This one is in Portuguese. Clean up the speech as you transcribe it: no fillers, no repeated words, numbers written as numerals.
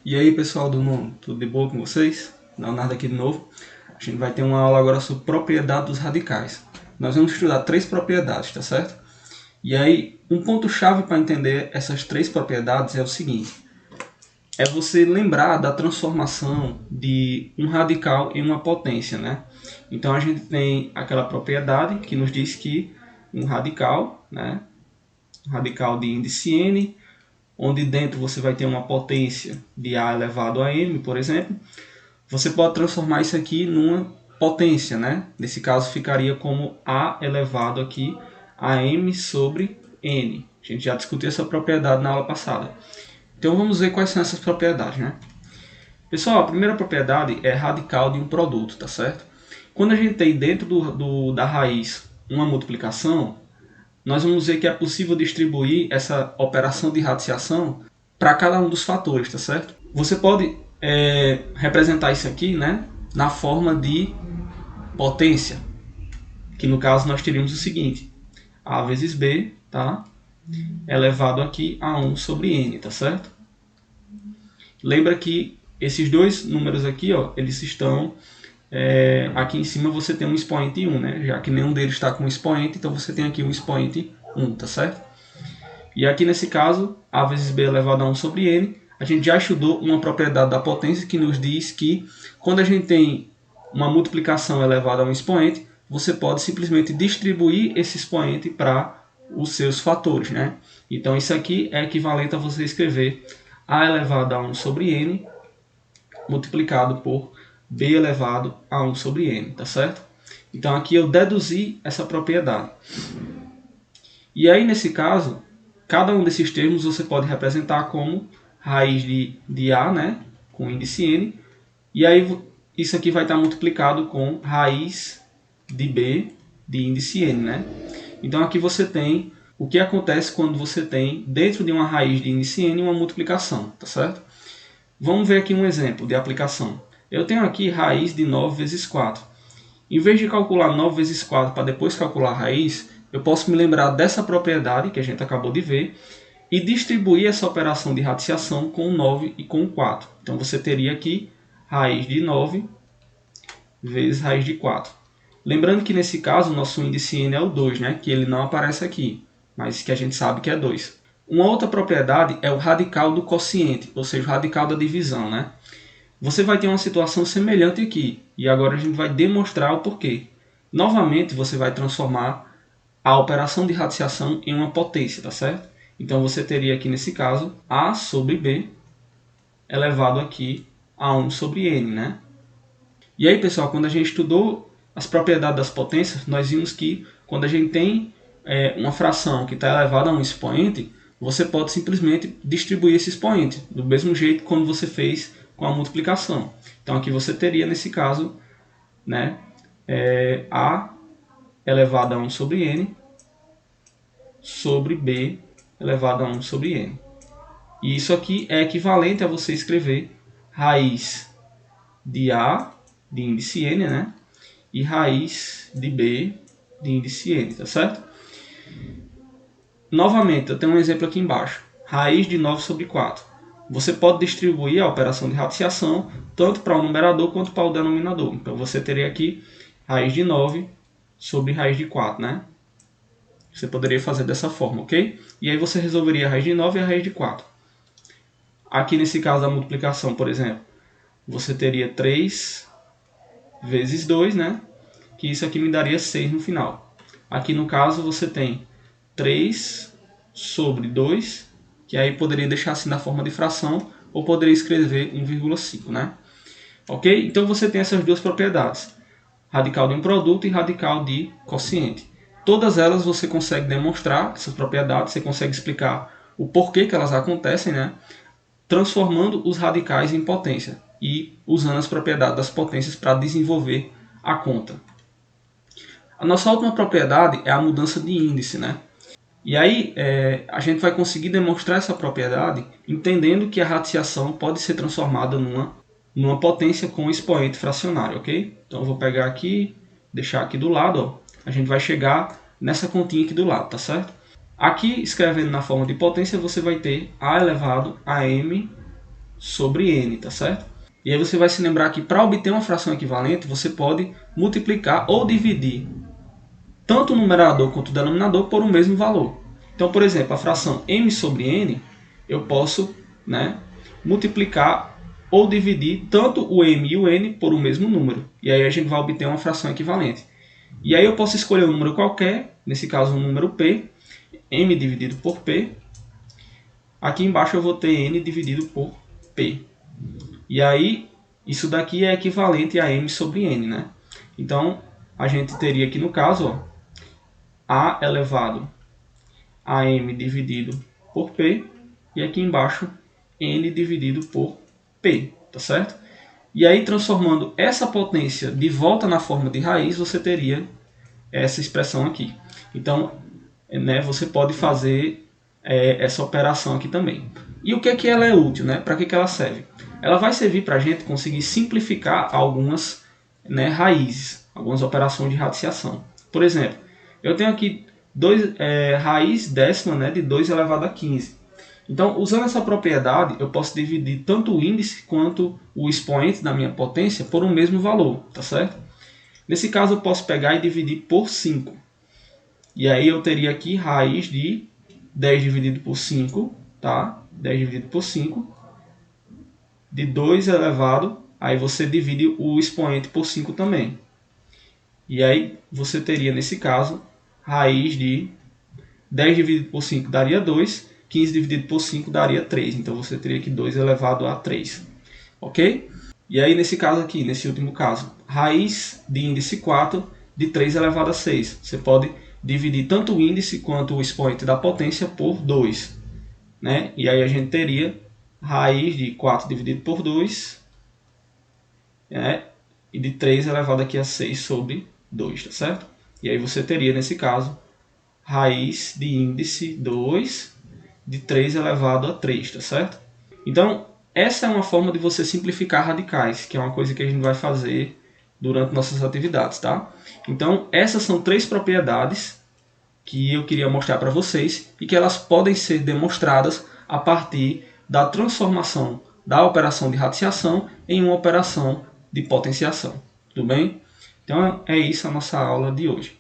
E aí pessoal do mundo, tudo de boa com vocês? Leonardo aqui de novo. A gente vai ter uma aula agora sobre propriedade dos radicais. Nós vamos estudar 3 propriedades, tá certo? E aí, um ponto-chave para entender essas 3 propriedades é o seguinte. É você lembrar da transformação de um radical em uma potência, né? Então a gente tem aquela propriedade que nos diz que um radical, né? Um radical de índice n, onde dentro você vai ter uma potência de a elevado a m, por exemplo, você pode transformar isso aqui numa potência, né? Nesse caso ficaria como a elevado aqui a m sobre n. A gente já discutiu essa propriedade na aula passada. Então vamos ver quais são essas propriedades, né? Pessoal, a primeira propriedade é radical de um produto, tá certo? Quando a gente tem dentro da raiz uma multiplicação, nós vamos ver que é possível distribuir essa operação de radiciação para cada um dos fatores, tá certo? Você pode representar isso aqui, né, na forma de potência, que no caso nós teríamos o seguinte, a vezes b, tá, elevado aqui a 1 sobre n, tá certo? Lembra que esses dois números aqui, ó, eles estão aqui em cima você tem um expoente 1, né? Já que nenhum deles está com expoente, então você tem aqui um expoente 1, tá certo? E aqui nesse caso, a vezes b elevado a 1 sobre n, a gente já estudou uma propriedade da potência que nos diz que quando a gente tem uma multiplicação elevada a um expoente, você pode simplesmente distribuir esse expoente para os seus fatores, né? Então isso aqui é equivalente a você escrever a elevado a 1 sobre n multiplicado por b elevado a 1 sobre n, tá certo? Então aqui eu deduzi essa propriedade. E aí nesse caso, cada um desses termos você pode representar como raiz de a, né, com índice n, e aí isso aqui vai estar multiplicado com raiz de b de índice n, né? Então aqui você tem o que acontece quando você tem dentro de uma raiz de índice n uma multiplicação, tá certo? Vamos ver aqui um exemplo de aplicação. Eu tenho aqui raiz de 9 vezes 4. Em vez de calcular 9 vezes 4 para depois calcular a raiz, eu posso me lembrar dessa propriedade que a gente acabou de ver e distribuir essa operação de radiciação com 9 e com 4. Então você teria aqui raiz de 9 vezes raiz de 4. Lembrando que nesse caso o nosso índice n é o 2, né? Que ele não aparece aqui, mas que a gente sabe que é 2. Uma outra propriedade é o radical do quociente, ou seja, o radical da divisão, né? Você vai ter uma situação semelhante aqui, e agora a gente vai demonstrar o porquê. Novamente, você vai transformar a operação de radiciação em uma potência, tá certo? Então você teria aqui nesse caso a sobre b elevado aqui a 1 sobre n, né? E aí, pessoal, quando a gente estudou as propriedades das potências, nós vimos que quando a gente tem uma fração que está elevada a um expoente, você pode simplesmente distribuir esse expoente, do mesmo jeito como você fez com a multiplicação. Então aqui você teria, nesse caso, né, a elevado a 1 sobre n sobre b elevado a 1 sobre n. E isso aqui é equivalente a você escrever raiz de a de índice n, né, e raiz de b de índice n, tá certo? Novamente, eu tenho um exemplo aqui embaixo. Raiz de 9 sobre 4. Você pode distribuir a operação de radiciação tanto para o numerador quanto para o denominador. Então você teria aqui raiz de 9 sobre raiz de 4, né? Você poderia fazer dessa forma, ok? E aí você resolveria a raiz de 9 e a raiz de 4. Aqui nesse caso da multiplicação, por exemplo, você teria 3 vezes 2, né? Que isso aqui me daria 6 no final. Aqui no caso você tem 3 sobre 2, que aí poderia deixar assim na forma de fração, ou poderia escrever 1,5, né? Ok? Então você tem essas duas propriedades, radical de um produto e radical de quociente. Todas elas você consegue demonstrar, essas propriedades, você consegue explicar o porquê que elas acontecem, né? Transformando os radicais em potência e usando as propriedades das potências para desenvolver a conta. A nossa última propriedade é a mudança de índice, né? E aí a gente vai conseguir demonstrar essa propriedade entendendo que a radiciação pode ser transformada numa potência com expoente fracionário, ok? Então eu vou pegar aqui, deixar aqui do lado, ó. A gente vai chegar nessa continha aqui do lado, tá certo? Aqui, escrevendo na forma de potência, você vai ter a elevado a m sobre n, tá certo? E aí você vai se lembrar que para obter uma fração equivalente, você pode multiplicar ou dividir tanto o numerador quanto o denominador por um mesmo valor. Então, por exemplo, a fração m sobre n, eu posso, né, multiplicar ou dividir tanto o m e o n por um mesmo número. E aí a gente vai obter uma fração equivalente. E aí eu posso escolher um número qualquer, nesse caso um número p, m dividido por p. Aqui embaixo eu vou ter n dividido por p. E aí, isso daqui é equivalente a m sobre n, né? Então, a gente teria aqui no caso, ó, a elevado a m dividido por p, e aqui embaixo n dividido por p, tá certo? E aí, transformando essa potência de volta na forma de raiz, você teria essa expressão aqui. Então, né, você pode fazer essa operação aqui também. E o que é que ela é útil, né? Para que ela serve? Ela vai servir para a gente conseguir simplificar algumas, né, raízes, algumas operações de radiciação. Por exemplo, eu tenho aqui raiz décima, né, de 2 elevado a 15. Então, usando essa propriedade, eu posso dividir tanto o índice quanto o expoente da minha potência por um mesmo valor, tá certo? Nesse caso, eu posso pegar e dividir por 5. E aí eu teria aqui raiz de 10 dividido por 5, tá? 10 dividido por 5, de 2 elevado, aí você divide o expoente por 5 também. E aí você teria, nesse caso, raiz de 10 dividido por 5 daria 2, 15 dividido por 5 daria 3. Então você teria aqui 2 elevado a 3. Ok? E aí nesse caso aqui, nesse último caso, raiz de índice 4 de 3 elevado a 6. Você pode dividir tanto o índice quanto o expoente da potência por 2. Né? E aí a gente teria raiz de 4 dividido por 2, né? E de 3 elevado aqui a 6 sobre 2, tá certo? E aí você teria, nesse caso, raiz de índice 2 de 3 elevado a 3, tá certo? Então, essa é uma forma de você simplificar radicais, que é uma coisa que a gente vai fazer durante nossas atividades, tá? Então, essas são 3 propriedades que eu queria mostrar para vocês e que elas podem ser demonstradas a partir da transformação da operação de radiciação em uma operação de potenciação. Tudo bem? Então, é isso a nossa aula de hoje.